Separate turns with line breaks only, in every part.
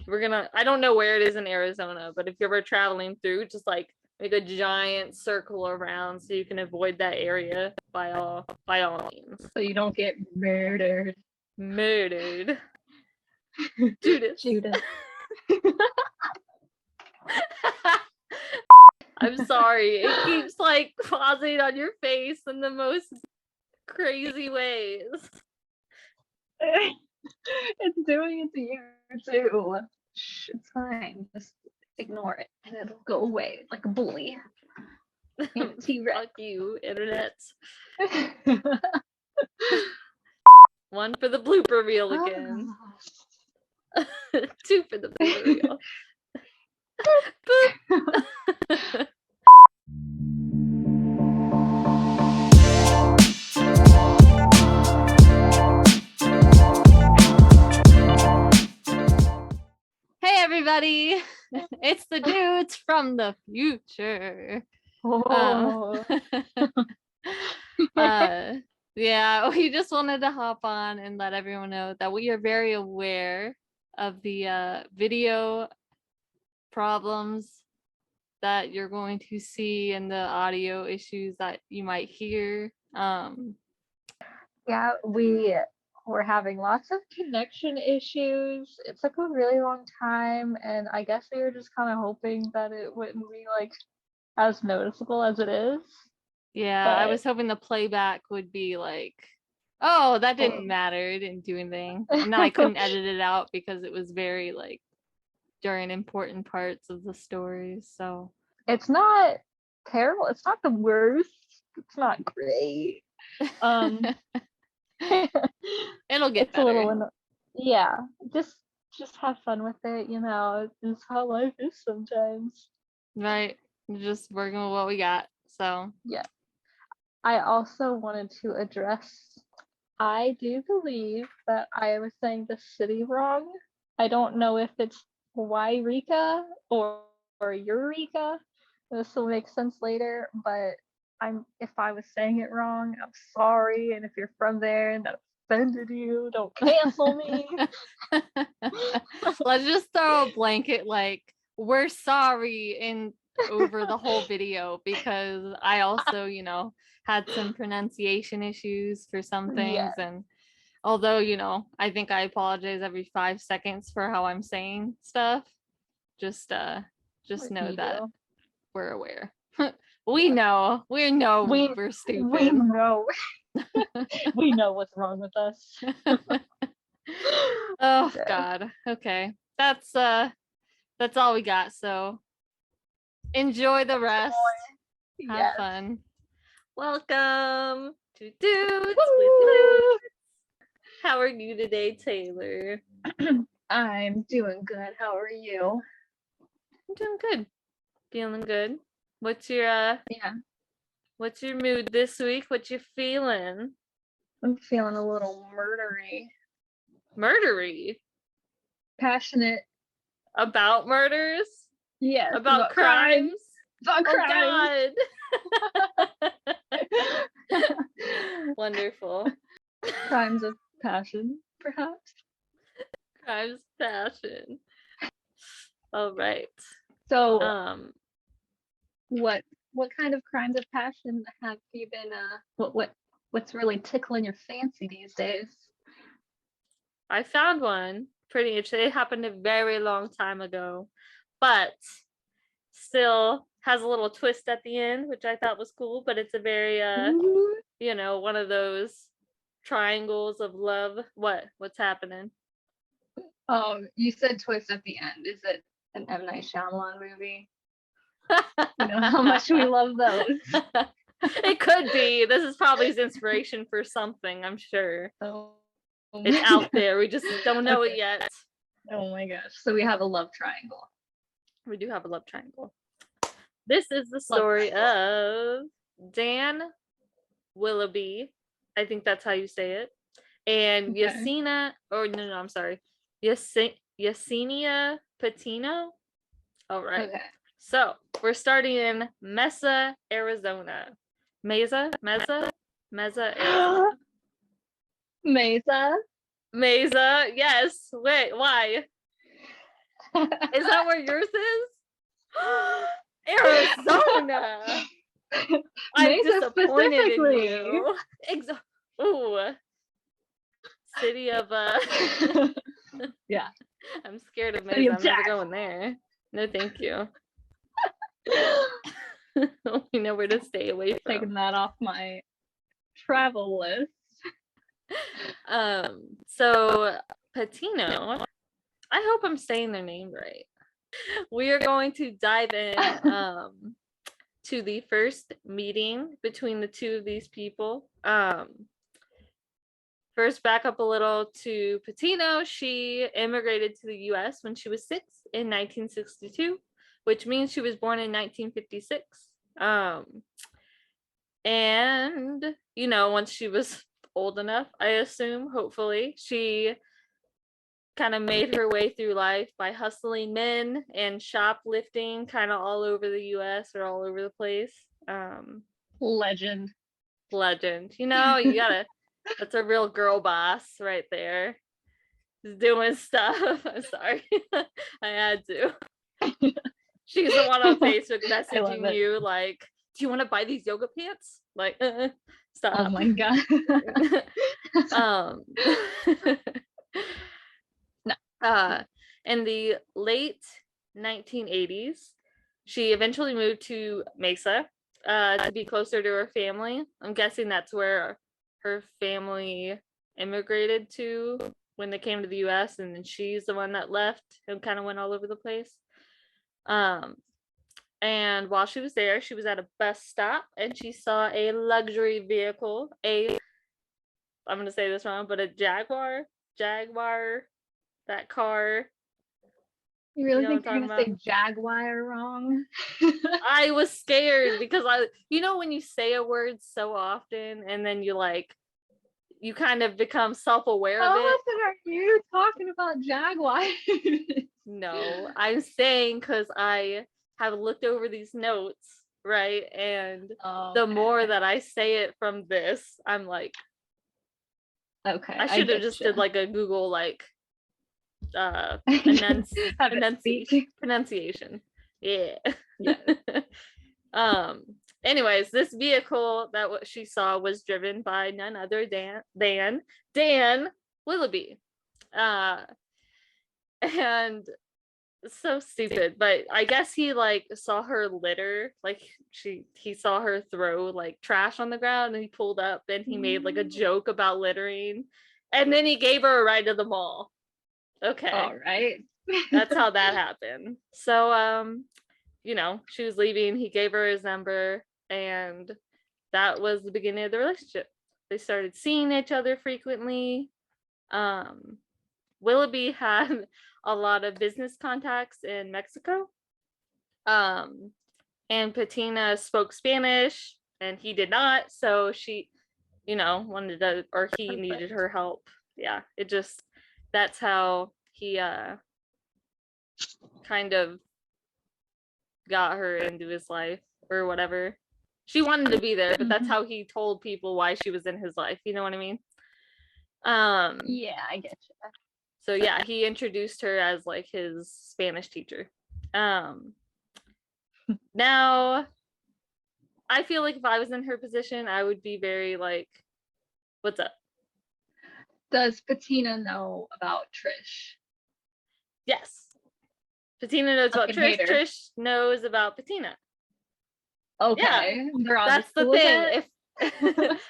I don't know where it is in Arizona, but if you're ever traveling through, just like make a giant circle around so you can avoid that area by all means.
So you don't get murdered.
Murdered. Judas. I'm sorry. It keeps like pausing on your face in the most crazy ways.
It's doing it to you too. Shh, it's fine. Just ignore it and it'll go away like a bully.
Fuck you, internet. One for the blooper reel again. 2 for the blooper reel. Boop. Hey everybody, it's the dudes from the future. Yeah, we just wanted to hop on and let everyone know that we are very aware of the video problems that you're going to see and the audio issues that you might hear.
Yeah, we were having lots of connection issues. It took a really long time, and I guess we were just kind of hoping that it wouldn't be like as noticeable as it is.
Yeah, I was hoping the playback would be like, oh, that didn't matter, it didn't do anything. And then I couldn't edit it out because it was very like during important parts of the story. So
it's not terrible. It's not the worst. It's not great.
It'll get better.
A little yeah, just have fun with it, you know. It's how life is sometimes.
Right. Just working with what we got. So
yeah. I also wanted to address, I do believe that I was saying the city wrong. I don't know if it's Wairika or Eureka. This will make sense later, but if I was saying it wrong, I'm sorry. And if you're from there and that offended you, don't cancel me.
Let's just throw a blanket like, we're sorry in over the whole video, because I also, you know, had some pronunciation issues for some things. And although, you know, I think I apologize every 5 seconds for how I'm saying stuff, just know that we're aware. We know we're stupid.
We know. We know what's wrong with us.
Oh God. Okay. That's all we got. So enjoy the rest. Have fun. Welcome to Dudes with Moods. How are you today, Taylor?
I'm doing good. How are you?
I'm doing good. Feeling good. What's your what's your mood this week? What you feeling?
I'm feeling a little murdery.
Murdery?
Passionate.
About murders?
Yes.
About crimes?
About crimes.
Oh God. Wonderful.
Crimes of passion, perhaps.
Crimes of passion. All right.
So what kind of crimes of passion have you been what's really tickling your fancy these days?
I found one. Pretty much, it happened a very long time ago, but still has a little twist at the end, which I thought was cool. But it's a very you know, one of those triangles of love. What's happening?
You said twist at the end. Is it an M. Night Shyamalan movie? You know how much we love those.
It could be. This is probably his inspiration for something, I'm sure. It's out there. We just don't know it yet.
Oh my gosh. So we have a love triangle.
We do have a love triangle. This is the story of Dan Willoughby. I think that's how you say it. And Yesenia Patino. All right. Okay. So we're starting in Mesa, Arizona. Mesa, Arizona.
Mesa.
Yes. Wait, why? Is that where yours is? Arizona. I'm disappointed in you. Ooh. City of
Yeah.
I'm scared of Mesa. I'm never going there. No, thank you. We know where to stay away from.
Taking that off my travel list.
So Patino, I hope I'm saying their name right. We are going to dive in to the first meeting between the two of these people. First, back up a little to Patino. She immigrated to the US when she was 6 in 1962, which means she was born in 1956. And, you know, once she was old enough, I assume, hopefully, she kind of made her way through life by hustling men and shoplifting kind of all over the US or all over the place.
Legend.
You know, you gotta, that's a real girl boss right there. Just doing stuff. I'm sorry. I had to. She's the one on Facebook messaging you like, do you want to buy these yoga pants? Like, stop.
Oh my god.
In the late 1980s, she eventually moved to Mesa to be closer to her family. I'm guessing that's where her family immigrated to when they came to the US, and then she's the one that left and kind of went all over the place. And while she was there, she was at a bus stop and she saw a luxury vehicle, I'm going to say this wrong, but a Jaguar, that car.
You really think you're going to say Jaguar wrong?
I was scared because you know, when you say a word so often and then you kind of become self-aware of it.
How often are you talking about Jaguar?
No, I'm saying because I have looked over these notes, right? And the more that I say it from this, I'm like,
okay.
I should have just did like a Google pronunciation. Yeah. Anyways, this vehicle that what she saw was driven by none other than Dan Willoughby. And so stupid, but I guess he saw her litter, he saw her throw trash on the ground, and he pulled up and he made a joke about littering, and then he gave her a ride to the mall. Okay, all right. That's how that happened. So you know, she was leaving, he gave her his number, and that was the beginning of the relationship. They started seeing each other frequently. Willoughby had a lot of business contacts in Mexico. And Patina spoke Spanish and he did not. So she, you know, he needed her help. Yeah, that's how he kind of got her into his life or whatever. She wanted to be there, but that's how he told people why she was in his life. You know what I mean?
Yeah, I get you.
So yeah, he introduced her as his Spanish teacher. Now, I feel like if I was in her position, I would be very what's up?
Does Patina know about Trish?
Yes. Patina knows about Trish. Trish knows about Patina.
Okay.
Yeah. That's the thing.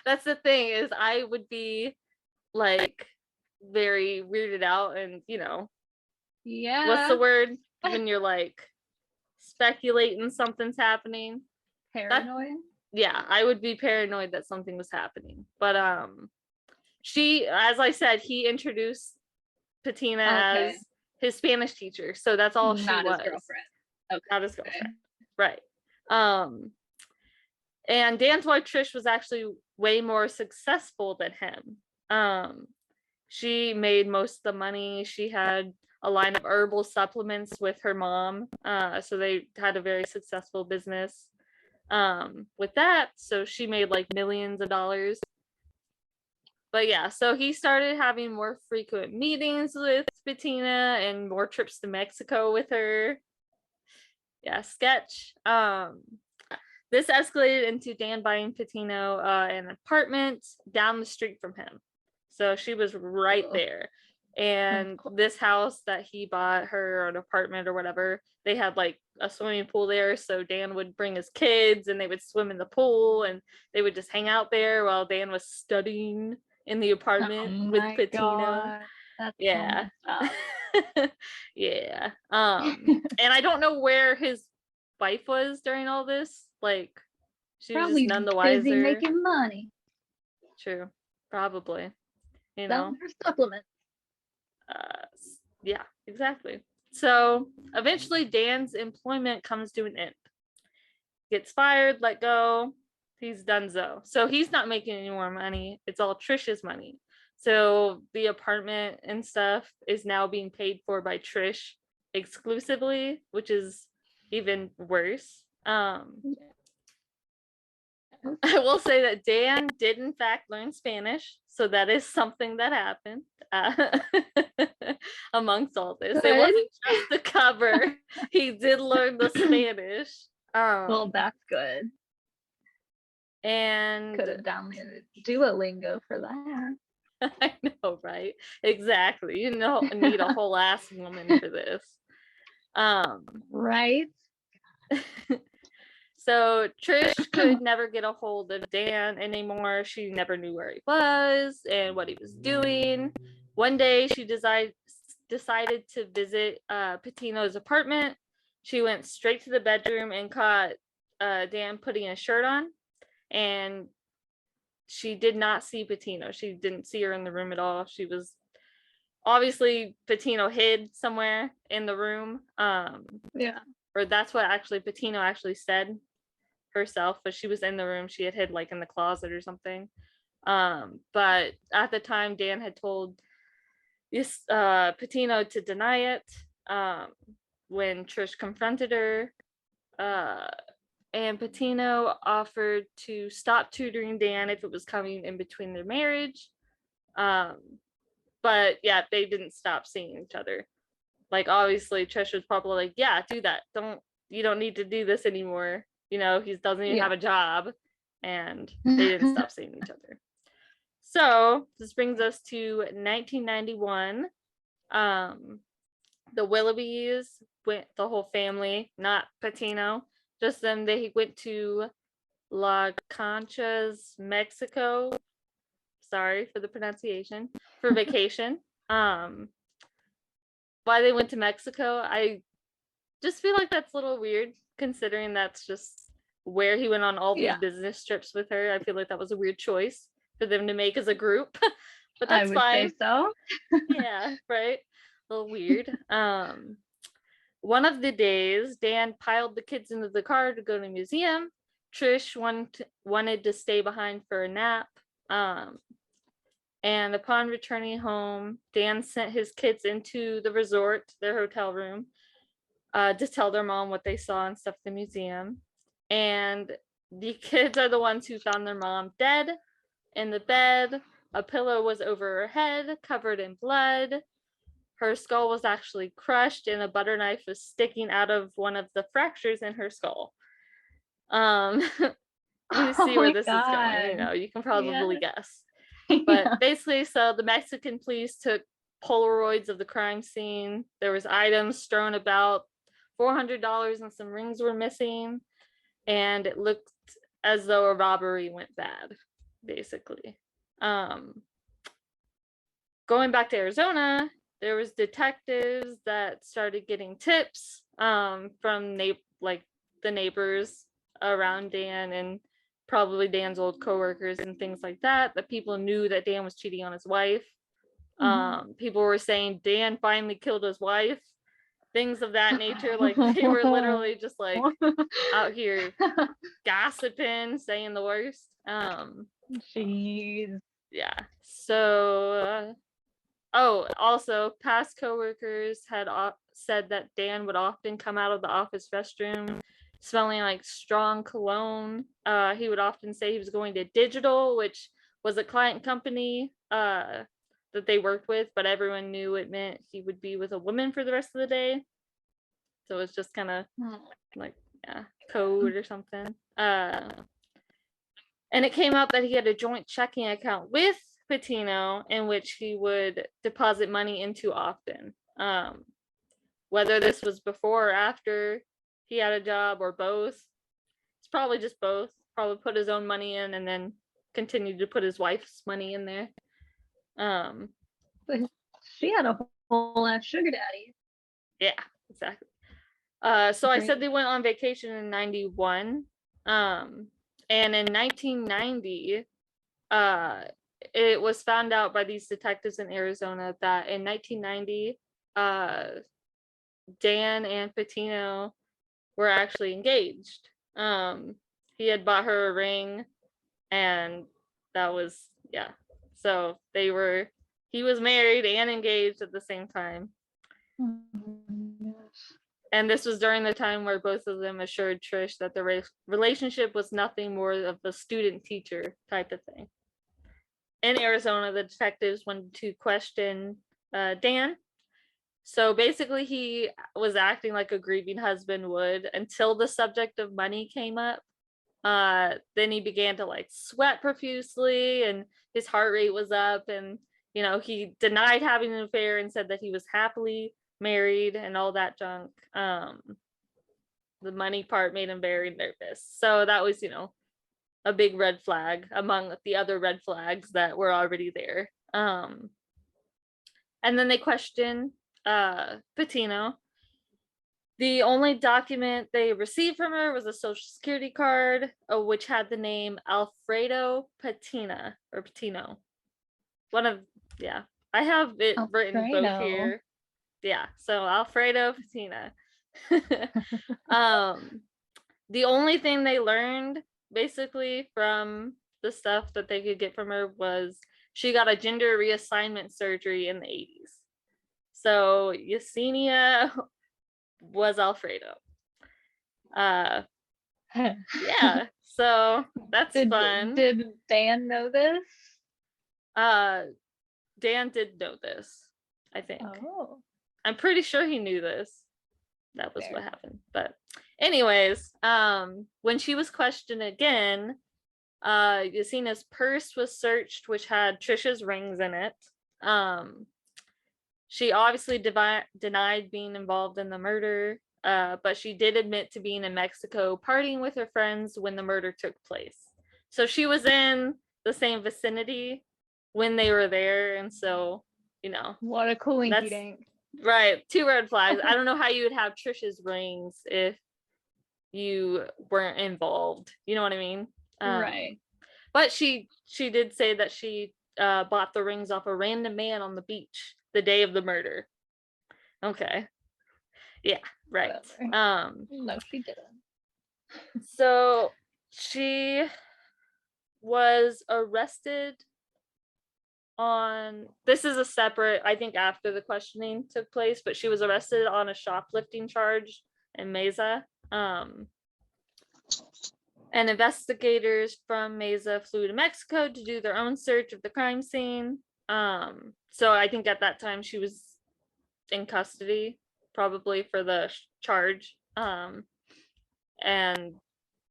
That's the thing is I would be very weirded out and, you know. Yeah. What's the word when you're speculating something's happening?
Paranoid?
Yeah, I would be paranoid that something was happening. But she, as I said, he introduced Patina as his Spanish teacher. So that's all she was. Not his girlfriend. Okay. Not his girlfriend. Right. And Dan's wife Trish was actually way more successful than him. She made most of the money. She had a line of herbal supplements with her mom. So they had a very successful business with that. So she made millions of dollars. But yeah, so he started having more frequent meetings with Bettina and more trips to Mexico with her. Yeah, sketch. This escalated into Dan buying Patino an apartment down the street from him. So she was right there. And this house that he bought her, or an apartment or whatever, they had like a swimming pool there. So Dan would bring his kids and they would swim in the pool and they would just hang out there while Dan was studying in the apartment with Patino.
That's
Yeah. Yeah. And I don't know where his wife was during all this. Like, she was
probably
just none the
busy
wiser.
making money.
True. Probably. You
Selling
know.
her supplements.
Yeah, exactly. So eventually Dan's employment comes to an end. Gets fired, let go. He's donezo. So he's not making any more money. It's all Trisha's money. So the apartment and stuff is now being paid for by Trish exclusively, which is even worse. I will say that Dan did in fact learn Spanish, so that is something that happened amongst all this.
Good.
It wasn't just the cover. He did learn the Spanish.
Well, that's good.
And
could have downloaded Duolingo for that.
I know, right? Exactly. You know, need a whole ass woman for this.
Right.
So Trish could never get a hold of Dan anymore. She never knew where he was and what he was doing. One day she decided to visit Patino's apartment. She went straight to the bedroom and caught Dan putting a shirt on, and she did not see Patino. She didn't see her in the room at all. She was obviously, Patino hid somewhere in the room.
Yeah.
Or that's what actually Patino actually said herself, but she was in the room. She had hid like in the closet or something. But at the time, Dan had told Patino to deny it when Trish confronted her. And Patino offered to stop tutoring Dan if it was coming in between their marriage. But yeah, they didn't stop seeing each other. Like, obviously, Trish was probably like, yeah, do that. You don't need to do this anymore. You know, he doesn't even have a job. And they didn't stop seeing each other. So this brings us to 1991. The Willoughbys went, the whole family, not Patino, just them. They went to La Conchas, Mexico. Sorry for the pronunciation. For vacation. Why they went to Mexico, I just feel like that's a little weird, considering that's just where he went on all these business trips with her. I feel like that was a weird choice for them to make as a group, but that's fine.
I would say so.
Yeah, right. A little weird. One of the days, Dan piled the kids into the car to go to the museum. Trish wanted to stay behind for a nap. And upon returning home, Dan sent his kids into the resort, their hotel room, to tell their mom what they saw and stuff at the museum. And the kids are the ones who found their mom dead in the bed. A pillow was over her head, covered in blood. Her skull was actually crushed, and a butter knife was sticking out of one of the fractures in her skull. You see where this is going. You know, you can probably guess. But basically, so the Mexican police took Polaroids of the crime scene. There was items strewn about, $400 and some rings were missing, and it looked as though a robbery went bad, basically. Going back to Arizona, there was detectives that started getting tips from the neighbors around Dan, and probably Dan's old coworkers and things like that people knew that Dan was cheating on his wife. People were saying Dan finally killed his wife, things of that nature. Like, they were literally just like out here gossiping, saying the worst.
Jeez.
Yeah. So also past coworkers had said that Dan would often come out of the office restroom smelling like strong cologne. He would often say he was going to digital, which was a client company that they worked with, but everyone knew it meant he would be with a woman for the rest of the day. So it's just kind of like, yeah, code or something. And it came out that he had a joint checking account with Patino in which he would deposit money into often. Whether this was before or after he had a job or both, it's probably just both. Probably put his own money in and then continued to put his wife's money in there.
She had a whole ass sugar daddy.
Yeah, exactly. So I said they went on vacation in 91. And in 1990, it was found out by these detectives in Arizona that in 1990, Dan and Patino were actually engaged. He had bought her a ring, and that was, yeah. So he was married and engaged at the same time. And this was during the time where both of them assured Trish that the relationship was nothing more of a student-teacher type of thing. In Arizona, the detectives wanted to question Dan. So basically, he was acting like a grieving husband would until the subject of money came up. Then he began to like sweat profusely, and his heart rate was up, and he denied having an affair and said that he was happily married and all that junk. The money part made him very nervous. So that was, a big red flag among the other red flags that were already there. And then they questioned Patino. The only document they received from her was a social security card, which had the name Alfredo Patino. I have it written both here. Yeah, so Alfredo Patino. The only thing they learned basically from the stuff that they could get from her was she got a gender reassignment surgery in the 80s. So Yesenia was Alfredo. Yeah, so that's fun.
Did Dan know this?
Dan did know this, I think.
Oh.
I'm pretty sure he knew this. That was what happened. But anyways, when she was questioned again, Yesenia's purse was searched, which had Trisha's rings in it. She obviously denied being involved in the murder, but she did admit to being in Mexico partying with her friends when the murder took place. So she was in the same vicinity when they were there, and so,
what a coinky dink.
Right, 2 red flags. I don't know how you would have Trisha's rings if you weren't involved. You know what I mean?
Right.
But she did say that she bought the rings off a random man on the beach the day of the murder. Okay. Yeah, right.
No, she didn't.
So she was arrested this is a separate, I think after the questioning took place, but she was arrested on a shoplifting charge in Mesa. And investigators from Mesa flew to Mexico to do their own search of the crime scene. So I think at that time she was in custody, probably for the charge. And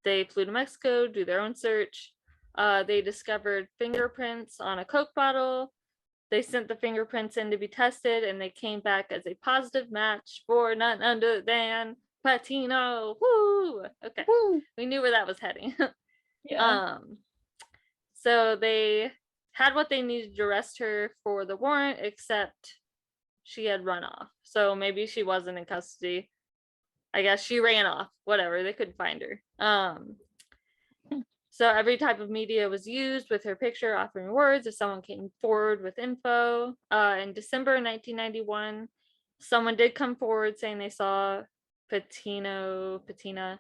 they flew to Mexico, do their own search. They discovered fingerprints on a Coke bottle. They sent the fingerprints in to be tested, and they came back as a positive match for none other than Patino. Woo! Okay.
Woo!
We knew where that was heading.
Yeah.
So they had what they needed to arrest her for the warrant, except she had run off. So maybe she wasn't in custody. I guess she ran off. Whatever, they couldn't find her. So every type of media was used with her picture offering rewards if someone came forward with info. In December 1991, someone did come forward saying they saw Patina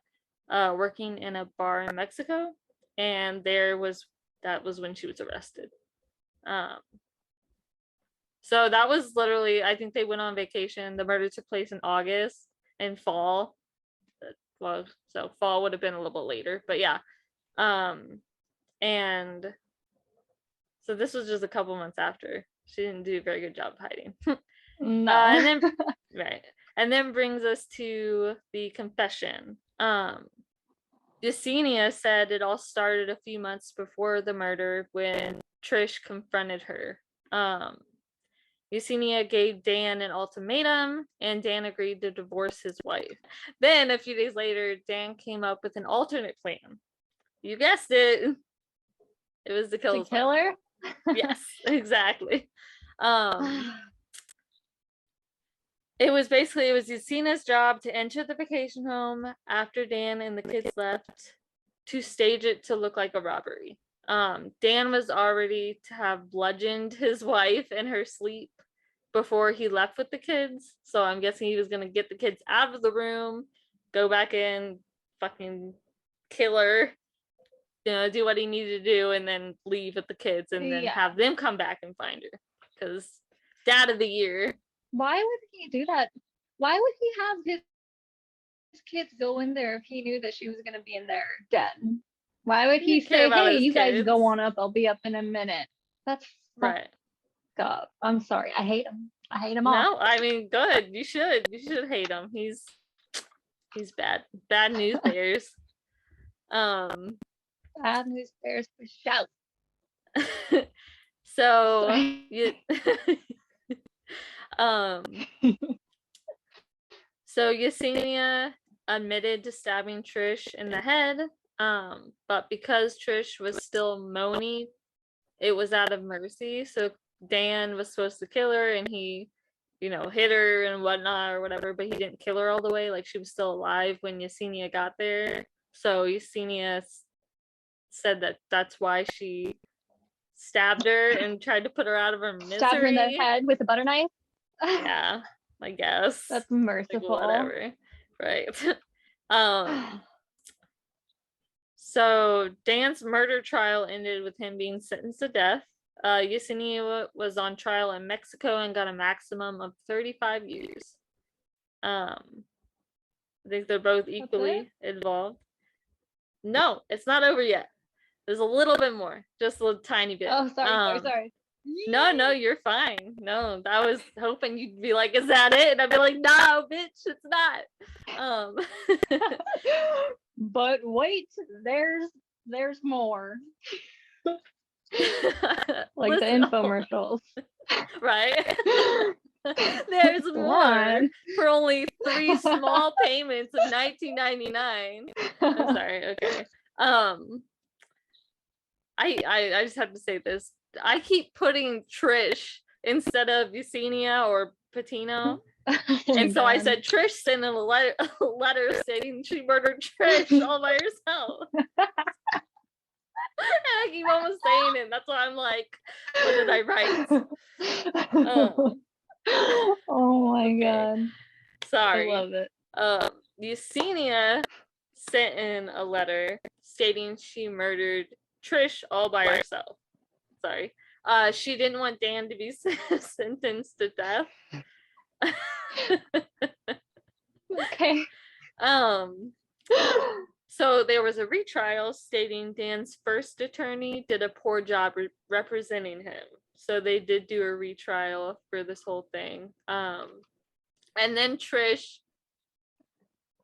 working in a bar in Mexico, and that was when she was arrested. So that was literally, I think they went on vacation. The murder took place in August and fall. Well, so fall would have been a little bit later, but yeah. And So this was just a couple months after. She didn't do a very good job of hiding.
No.
And then right. And then brings us to the confession. Yesenia said it all started a few months before the murder when Trish confronted her. Yesenia gave Dan an ultimatum, and Dan agreed to divorce his wife. Then, a few days later, Dan came up with an alternate plan. You guessed it. It was to kill his
killer.
Yes, exactly. It was Yesenia's job to enter the vacation home after Dan and the kids left to stage it to look like a robbery. Dan was already to have bludgeoned his wife in her sleep before he left with the kids. So I'm guessing he was going to get the kids out of the room, go back in, fucking kill her, do what he needed to do, and then leave with the kids and then have them come back and find her. Because dad of the year.
Why would he do that? Why would he have his kids go in there if he knew that she was going to be in there dead? Why would he say, hey, you guys go on up, I'll be up in a minute? That's
right.
Up. I'm sorry. I hate him. I hate him all.
No, I mean, good. You should hate him. He's bad. Bad news bears.
Bad news bears for shout.
So so Yesenia admitted to stabbing Trish in the head, but because Trish was still moaning, it was out of mercy. So Dan was supposed to kill her, and he, hit her and whatnot or whatever, but he didn't kill her all the way. Like, she was still alive when Yesenia got there. So Yesenia said that that's why she stabbed her and tried to put her out of her misery.
Stabbed her in the head with a butter knife?
Yeah, I guess.
That's merciful.
Like, whatever. Right. So Dan's murder trial ended with him being sentenced to death. Yesenia was on trial in Mexico and got a maximum of 35 years. I think they're both equally involved. No, it's not over yet. There's a little bit more, just a little tiny bit.
Oh, sorry.
No, you're fine. No, I was hoping you'd be like, is that it? And I'd be like, no, bitch, it's not.
But wait, there's more. Like the infomercials.
Right? There's more for only 3 small payments of $19.99. I'm sorry, okay. I just have to say this. I keep putting Trish instead of Yesenia or Patino. And so I said Trish sent in a letter stating she murdered Trish all by herself. And I keep almost saying it. That's why I'm like, what did I write?
Oh my god.
Sorry.
I love it.
Yesenia sent in a letter stating she murdered Trish all by herself. Sorry. She didn't want Dan to be sentenced to death.
Okay.
So there was a retrial stating Dan's first attorney did a poor job representing him. So they did do a retrial for this whole thing. And then Trish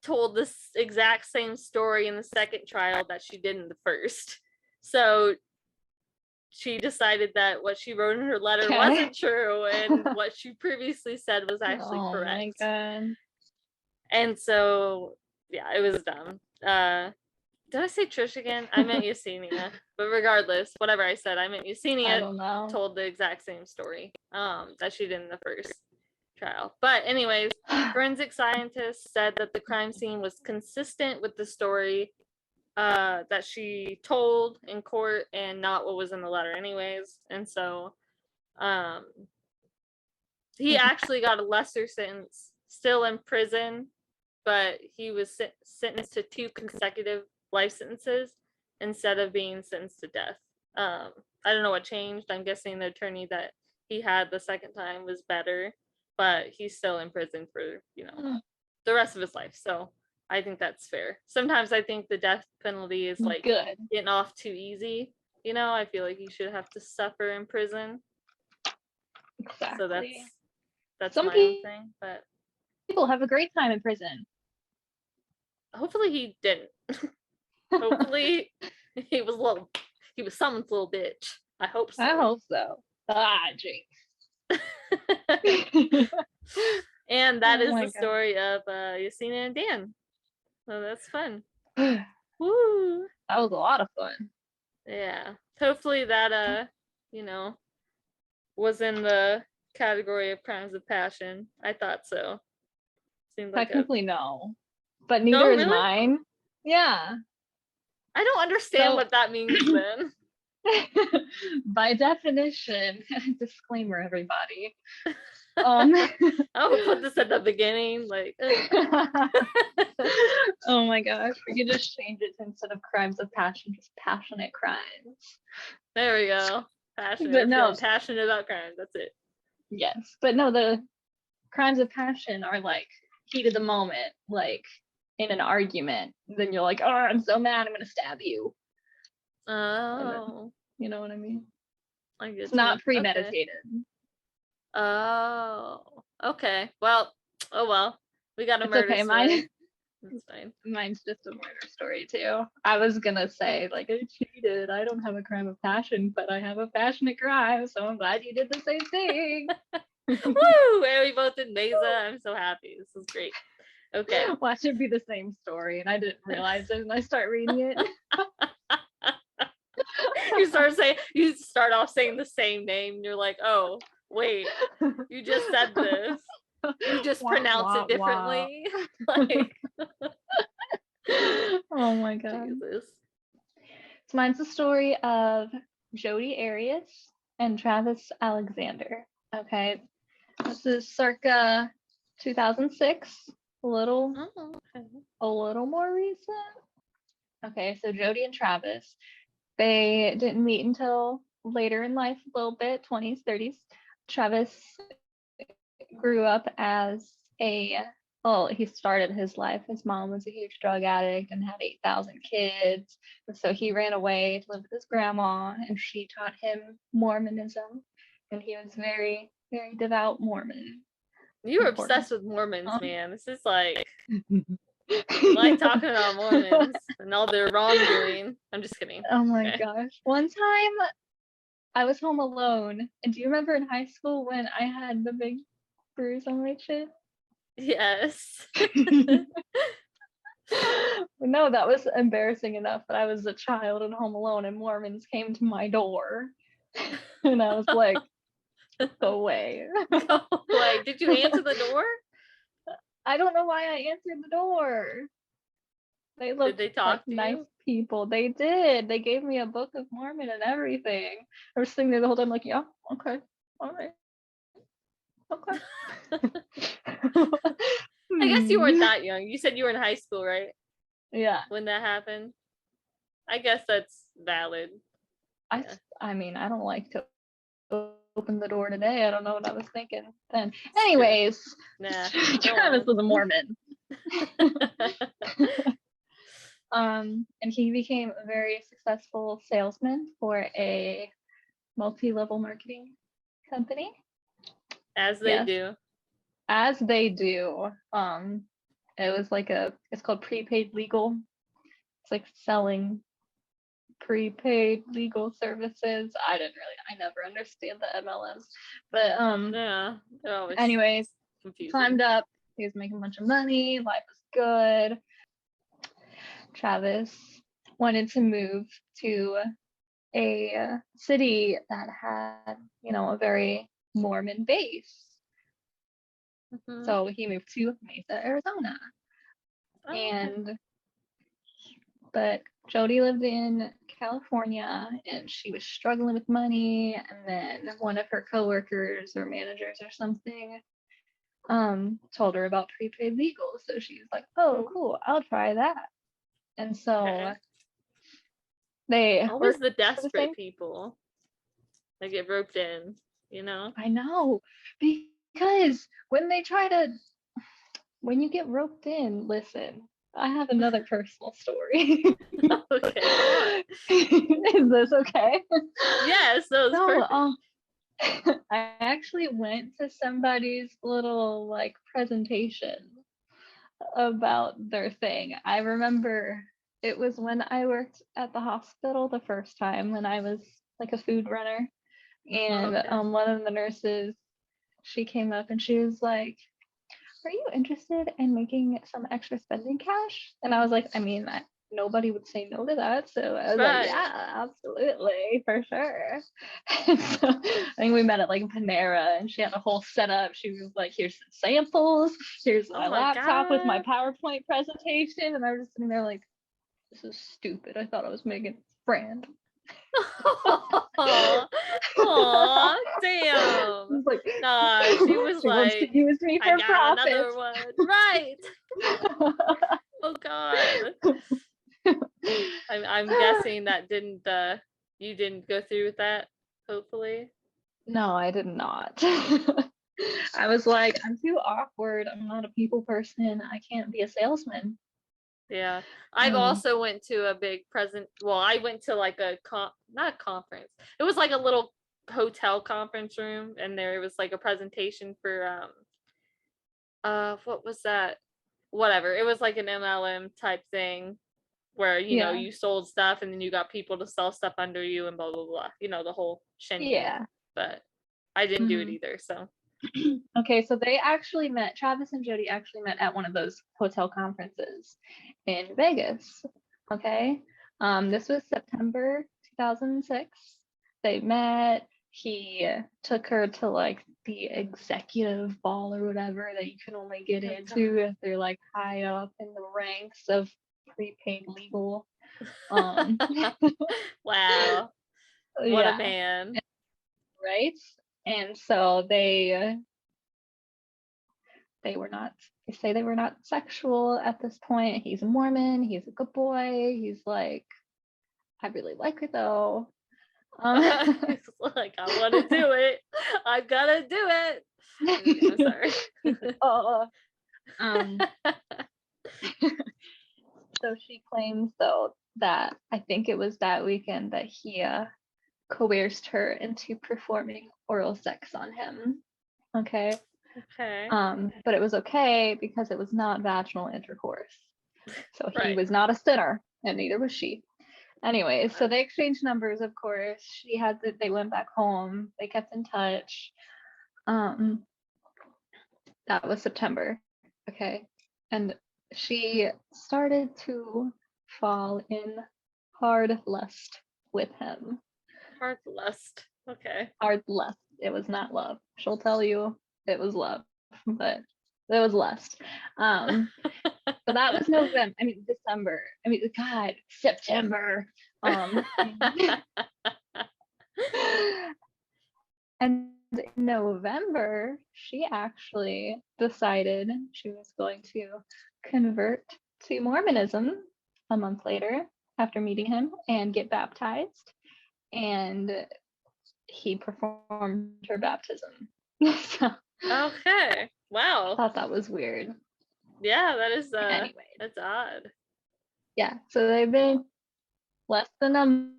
told this exact same story in the second trial that she did in the first. So she decided that what she wrote in her letter wasn't true, and what she previously said was actually correct.
Oh my god.
And so, yeah, it was dumb. Did I say Trish again? I meant Yesenia. But regardless, whatever I said, I meant Yesenia told the exact same story that she did in the first trial. But anyways, forensic scientists said that the crime scene was consistent with the story that she told in court and not what was in the letter anyways. And so he actually got a lesser sentence, still in prison, but he was sentenced to 2 consecutive life sentences instead of being sentenced to death. I don't know what changed. I'm guessing the attorney that he had the second time was better, but he's still in prison for, the rest of his life. So I think that's fair. Sometimes I think the death penalty is like getting off too easy. you know, I feel like you should have to suffer in prison.
Exactly.
So that's
Some
my own thing. But
people have a great time in prison.
hopefully he didn't. Hopefully he was someone's little bitch. I hope so.
I hope so. Jinx.
And that is
my
the
God.
story of Yasina and Dan. So that's fun. Woo!
That was a lot of fun.
Yeah. Hopefully that you know, was in the category of crimes of passion. I thought so. Seemed like
Technically no. But
No,
neither is
really?
mine. Yeah.
I don't understand
So-
what that means then.
By definition, disclaimer everybody.
I'll put this at the beginning, like
oh my gosh, we could just change it to, instead of crimes of passion, just passionate crimes.
there we go. Passionate.
But no.
Feeling passionate about crime. That's it.
Yes, but no, the crimes of passion are like heat of the moment, like in an argument. Then you're like, oh, I'm so mad, I'm gonna stab you.
Oh,
you know what I mean?
I guess
It's not premeditated.
Okay. Oh, okay. Well, oh well. We got a
It's
murder
okay.
story. It's fine.
Mine's just a murder story too. I was gonna say like I cheated. I don't have a crime of passion, but I have a passionate crime. So I'm glad you did the same thing.
Woo! And we both did Mesa. I'm so happy. This is great. Okay.
Watch it be the same story, and I didn't realize it, and I start reading it.
You start off saying the same name, and you're like, oh wait, you just said this. You just pronounce it differently. Like,
oh my God.
Jesus.
So mine's the story of Jodi Arias and Travis Alexander. Okay, this is circa 2006. A little more recent. Okay, so Jodi and Travis, they didn't meet until later in life, a little bit, 20s, 30s. Travis grew up as he started his life. His mom was a huge drug addict and had 8,000 kids. And so he ran away to live with his grandma, and she taught him Mormonism. And he was very, very devout Mormon.
You were obsessed with Mormons, man. This is like talking about Mormons and all their wrongdoing. I'm just kidding.
Oh my gosh. One time I was home alone. And do you remember in high school when I had the big bruise on my chin?
Yes.
No, that was embarrassing enough that I was a child and home alone and Mormons came to my door. And I was like, go away.
Go away. Did you answer the door?
I don't know why I answered the door. They looked
Did they talk
like nice people. They did. They gave me a Book of Mormon and everything. I was sitting there the whole time like, yeah, okay, all right. Okay.
I guess you weren't that young. You said you were in high school, right?
Yeah.
When that happened. I guess that's valid.
I mean, I don't like to open the door today. I don't know what I was thinking then. Anyways, Travis was a Mormon. And he became a very successful salesman for a multi-level marketing company.
As they do.
As they do. It was like it's called prepaid legal. It's like selling prepaid legal services. I never understand the MLMs. But
yeah.
Anyways,
confusing.
Climbed up. He was making a bunch of money. Life was good. Travis wanted to move to a city that had, a very Mormon base. Mm-hmm. So he moved to Mesa, Arizona. But Jodi lived in California and she was struggling with money, and then one of her coworkers or managers or something told her about prepaid legal. So she's like, oh, cool, I'll try that. And so they
always the desperate people that get roped in,
I know, because when you get roped in, listen, I have another personal story.
Okay, come on.
Is this okay?
Yes, that was perfect.
I actually went to somebody's little like presentation about their thing. I remember it was when I worked at the hospital the first time when I was like a food runner. And
Okay.
one of the nurses, she came up and she was like, "Are you interested in making some extra spending cash?" And I was like, I mean, nobody would say no to that. So I was like,
Right.
yeah, absolutely, for sure. And so I think we met at like Panera and she had a whole setup. She was like, here's some samples, here's my
Oh my
laptop with my
God.
PowerPoint presentation. And I was just sitting there like, this is stupid. I thought I was making a brand.
Aw, damn.
Like,
Nah, she was
she wants to
like,
use me
I
for
got
profit.
another one. Right. Oh God. I'm guessing that you didn't go through with that, hopefully.
No, I did not. I was like, I'm too awkward. I'm not a people person. I can't be a salesman.
Yeah. I've also went to a big I went to like not a conference. It was like a little hotel conference room, and there was like a presentation for what was that? Whatever. It was like an MLM type thing where,
Yeah.
you sold stuff and then you got people to sell stuff under you and blah blah blah. The whole shindig.
Yeah.
But I didn't do it either, so.
Okay, so they actually met, Travis and Jodi actually met at one of those hotel conferences in Vegas. Okay. This was September 2006. They met. He took her to like the executive ball or whatever that you can only get into if they're like high up in the ranks of prepaid legal.
Wow. What a
Yeah,
man.
right? And so they were not, they say they were not sexual at this point. He's a Mormon, he's a good boy, he's like, I really like it though.
He's like, I want to do it. I've got to do it. I'm sorry.
Oh, so she claims though that I think it was that weekend that he coerced her into performing oral sex on him. Okay.
Okay.
But it was okay because it was not vaginal intercourse. So he
Right.
was not a sinner, and neither was she. Anyways, so they exchanged numbers, of course. They went back home, they kept in touch. That was September. Okay. And she started to fall in hard lust with him.
Hard lust. Okay.
Hard lust. It was not love. She'll tell you it was love, but it was lust. So that was December. God, September. And in November, she actually decided she was going to convert to Mormonism a month later after meeting him and get baptized. And he performed her baptism. So,
Okay. Wow.
I thought that was weird.
Yeah, that is
Anyway.
that's odd.
Yeah, so they've been less than a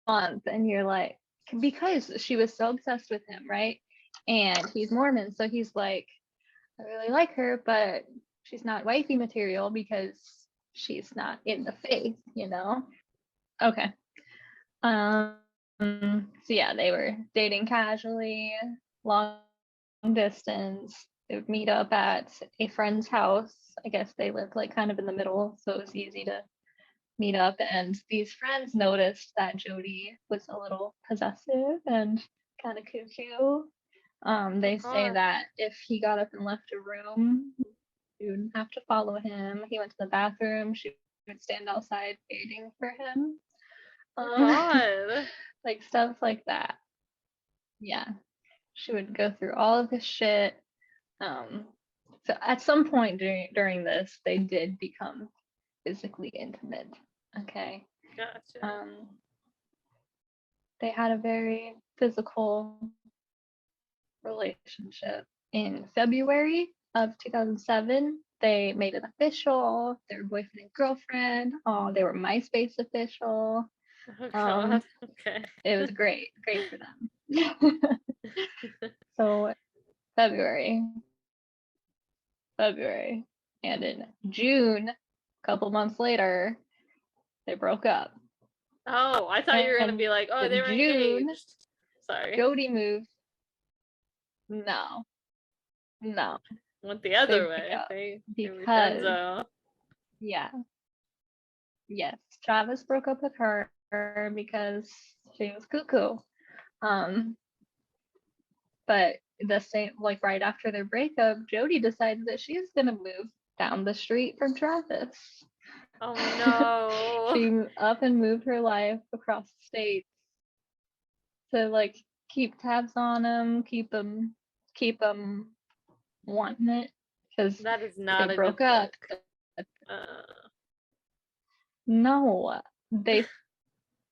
month, and you're like, because she was so obsessed with him, right? And he's Mormon, so he's like, I really like her, but she's not wifey material because she's not in the faith, you know? Okay. So yeah, they were dating casually, long distance. They would meet up at a friend's house. I guess they lived like kind of in the middle, so it was easy to meet up. And these friends noticed that Jodi was a little possessive and kind of cuckoo. They say that if he got up and left a room, she wouldn't have to follow him. He went to the bathroom, she would stand outside waiting for him. Like stuff like that. Yeah. She would go through all of this shit. So at some point during this, they did become physically intimate. Okay.
Gotcha.
They had a very physical relationship. In February of 2007, they made it official. They were boyfriend and girlfriend. Oh, they were MySpace official.
Oh God. Okay.
It was great for them. So February, and in June, a couple months later, they broke up.
Oh, I thought you were gonna be like, oh, they were
June,
engaged. Sorry.
Jodi moved. No.
Went the other
They
way.
broke up
They were
because
Denzo.
yeah, yes, Travis broke up with her because she was cuckoo. But the same, like right after their breakup, Jodi decided that she was gonna move down the street from Travis.
Oh no.
She up and moved her life across the state to like keep tabs on him, keep them wanting it, because
That is not
they
a
broke
good
up.
look.
No, they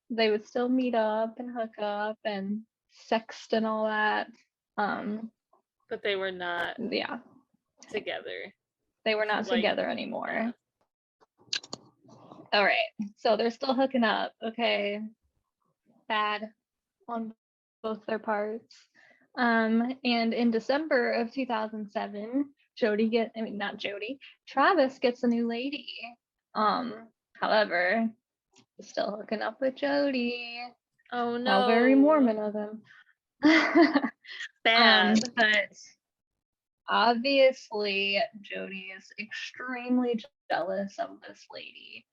would still meet up and hook up and sext and all that.
But they were not
Yeah,
together.
they were not
Like,
together anymore. All right, so they're still hooking up. Okay, bad on both their parts. And in December of 2007, Travis gets a new lady. However, still hooking up with Jodi.
oh no.
How very Mormon of him.
Bad.
But obviously, Jodi is extremely jealous of this lady.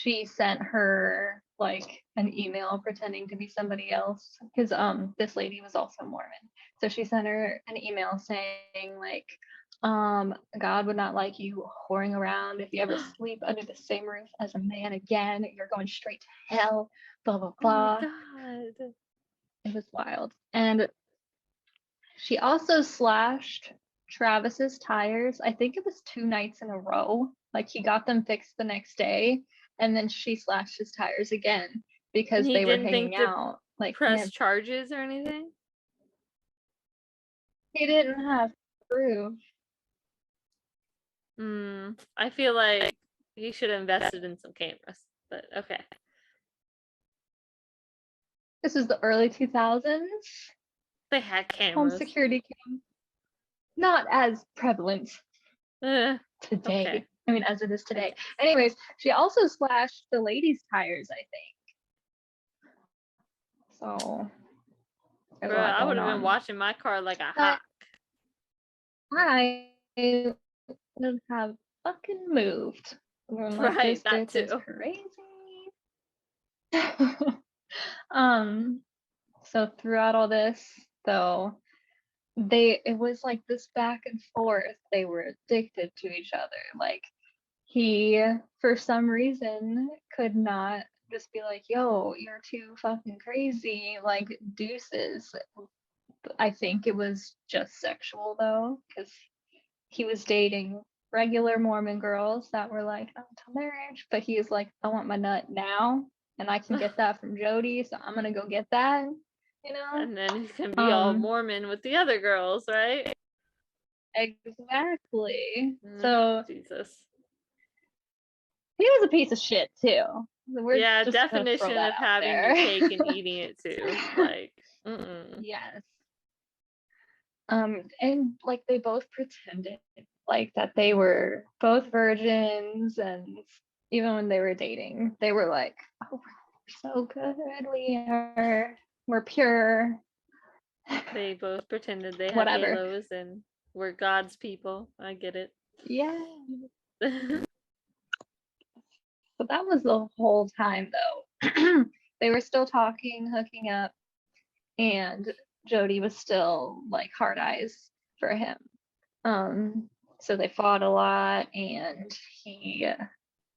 She sent her like an email pretending to be somebody else, because this lady was also Mormon. So she sent her an email saying like, God would not like you whoring around. If you ever sleep under the same roof as a man again, you're going straight to hell. Blah blah blah.
Oh my God.
It was wild. And she also slashed Travis's tires. I think it was 2 nights in a row. Like he got them fixed the next day, and then she slashed his tires again because they were hanging out. Like
press charges or anything?
he didn't have proof.
I feel like he should have invested in some cameras, but okay.
This is the early 2000s.
They had cameras.
Home security cam, not as prevalent today.
Okay.
I mean, as it is today. Anyways, she also slashed the ladies' tires, I think. So,
Bro, I would have been washing my car like a hawk.
I would have fucking moved. Like,
right,
this
too.
is crazy. So throughout all this, though, it was like this back and forth. They were addicted to each other. Like he, for some reason, could not just be like, yo, you're too fucking crazy, like deuces. I think it was just sexual though, because he was dating regular Mormon girls that were like, oh, until marriage, but he was like, I want my nut now, and I can get that from Jodi, so I'm gonna go get that, you know.
And then he's gonna be all Mormon with the other girls, right?
Exactly. So
Jesus.
he was a piece of shit too.
Yeah, definition of having your cake and eating it too. Like,
yes. And like they both pretended like that they were both virgins, and even when they were dating, they were like, "Oh, we're so good, we're pure."
They both pretended they had
Whatever.
halos and were God's people. I get it.
Yeah. But that was the whole time though. They were still talking, hooking up, and Jodi was still like hard eyes for him. So they fought a lot, and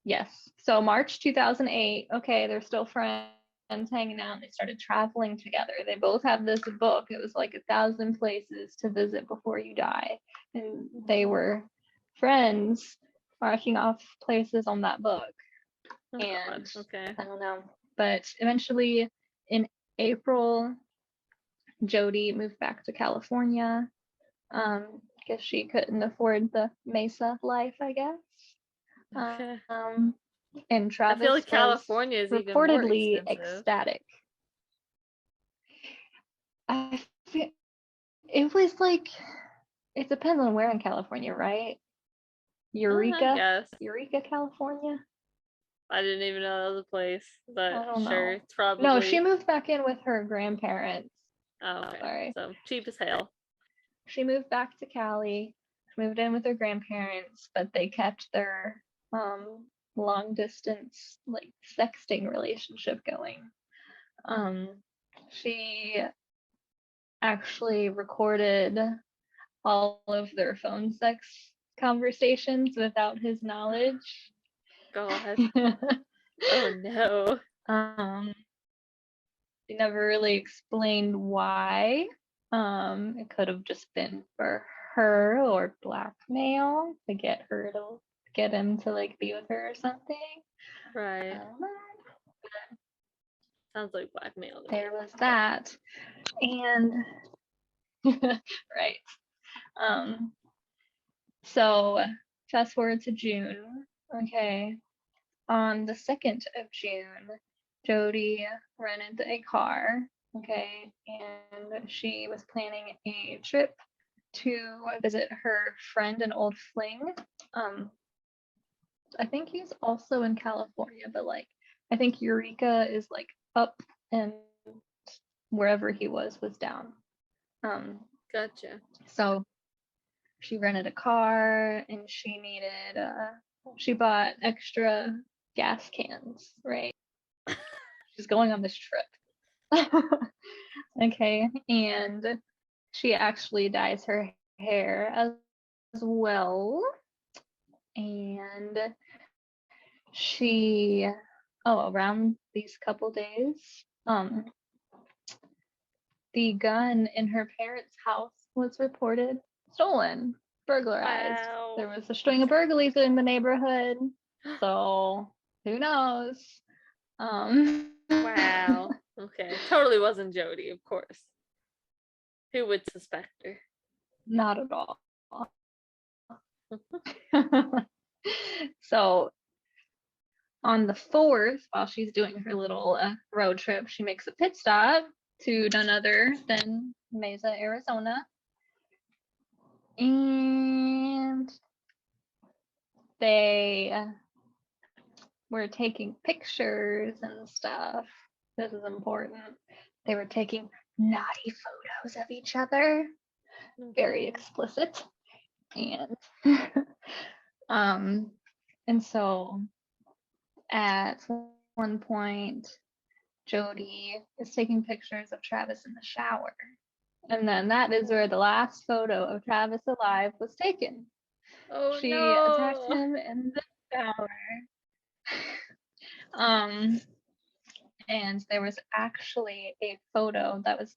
yes. So March 2008, okay, they're still friends hanging out. They started traveling together. They both have this book. It was like 1,000 places to visit before you die. And they were friends marking off places on that book.
Oh,
and
God. Okay.
I don't know. But eventually in April, Jodi moved back to California. because she couldn't afford the Mesa life, I guess.
Okay.
And Travis
I feel like
was
California is even more
reportedly
expensive.
ecstatic. I feel it was like, it depends on where in California, right?
I
Eureka,
guess.
California.
I didn't even know that was a place,
I
but
don't
sure,
know.
it's probably.
No, she moved back in with her grandparents.
Oh, okay.
Sorry.
So cheap as hell.
She moved back to Cali, moved in with her grandparents, but they kept their long distance like sexting relationship going. She actually recorded all of their phone sex conversations without his knowledge.
Go ahead. Oh no.
She never really explained why. It could have just been for her or blackmail to get him to like be with her or something.
Right. Sounds like blackmail.
There was that. And right. So fast forward to June. Okay. On the 2nd of June, Jodi rented a car. Okay. And she was planning a trip to visit her friend and old fling. I think he's also in California, but like I think Eureka is like up and wherever he was down.
Gotcha.
So she rented a car and she bought extra gas cans, right? She's going on this trip. Okay, and she actually dyes her hair as well. And she around these couple days, the gun in her parents' house was reported stolen, burglarized.
Wow.
There was a string of burglaries in the neighborhood, so who knows?
Wow. Okay. Totally wasn't Jodi, of course. Who would suspect her?
Not at all. So on the 4th, while she's doing her little road trip, she makes a pit stop to none other than Mesa, Arizona. And they were taking pictures and stuff. This is important. They were taking naughty photos of each other. Very explicit. And and so at one point, Jodi is taking pictures of Travis in the shower. And then that is where the last photo of Travis alive was taken.
Oh,
she
no.
attacked him in the shower. And there was actually a photo that was,